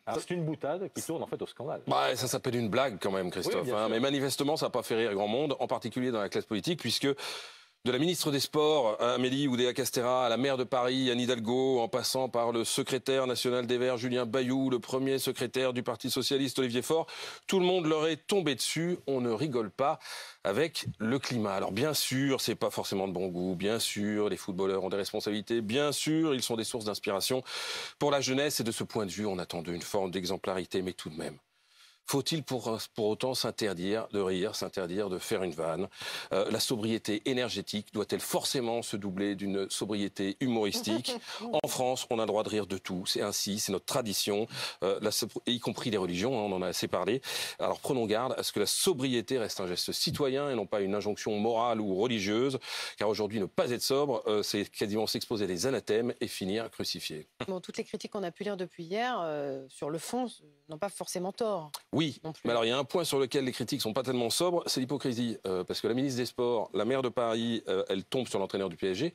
Alors, c'est une boutade qui tourne en fait au scandale. Bah, ça s'appelle une blague quand même, Christophe. Oui, Mais manifestement, ça n'a pas fait rire grand monde, en particulier dans la classe politique, puisque de la ministre des Sports, Amélie Oudéa-Castéra, à la maire de Paris, Anne Hidalgo, en passant par le secrétaire national des Verts, Julien Bayou, le premier secrétaire du Parti socialiste, Olivier Faure, tout le monde leur est tombé dessus. On ne rigole pas avec le climat. Alors bien sûr, c'est pas forcément de bon goût. Bien sûr, les footballeurs ont des responsabilités. Bien sûr, ils sont des sources d'inspiration pour la jeunesse. Et de ce point de vue, on attend une forme d'exemplarité, mais tout de même. Faut-il pour autant s'interdire de rire, s'interdire de faire une vanne? La sobriété énergétique doit-elle forcément se doubler d'une sobriété humoristique? En France, on a le droit de rire de tout. C'est ainsi, c'est notre tradition, y compris les religions, hein, on en a assez parlé. Alors prenons garde à ce que la sobriété reste un geste citoyen et non pas une injonction morale ou religieuse. Car aujourd'hui, ne pas être sobre, c'est quasiment s'exposer à des anathèmes et finir crucifié. Bon, toutes les critiques qu'on a pu lire depuis hier, sur le fond, n'ont pas forcément tort. Oui, mais alors il y a un point sur lequel les critiques sont pas tellement sobres, c'est l'hypocrisie. Parce que la ministre des Sports, la maire de Paris, elle tombe sur l'entraîneur du PSG,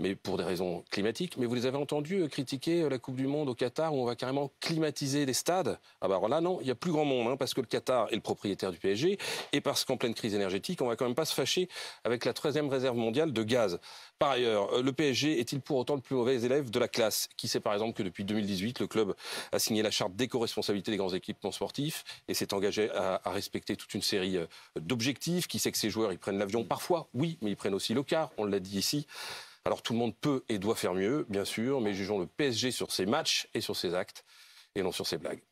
mais pour des raisons climatiques. Mais vous les avez entendus critiquer la Coupe du Monde au Qatar, où on va carrément climatiser les stades. Ah bah alors là, non, il y a plus grand monde, hein, parce que le Qatar est le propriétaire du PSG, et parce qu'en pleine crise énergétique, on va quand même pas se fâcher avec la 13e réserve mondiale de gaz. Par ailleurs, le PSG est-il pour autant le plus mauvais élève de la classe? Qui sait par exemple que depuis 2018, le club a signé la charte d'éco-responsabilité des grands équipements sportifs et s'est engagé à respecter toute une série d'objectifs? Qui sait que ces joueurs ils prennent l'avion parfois? Oui, mais ils prennent aussi le car, on l'a dit ici. Alors tout le monde peut et doit faire mieux, bien sûr, mais jugeons le PSG sur ses matchs et sur ses actes, et non sur ses blagues.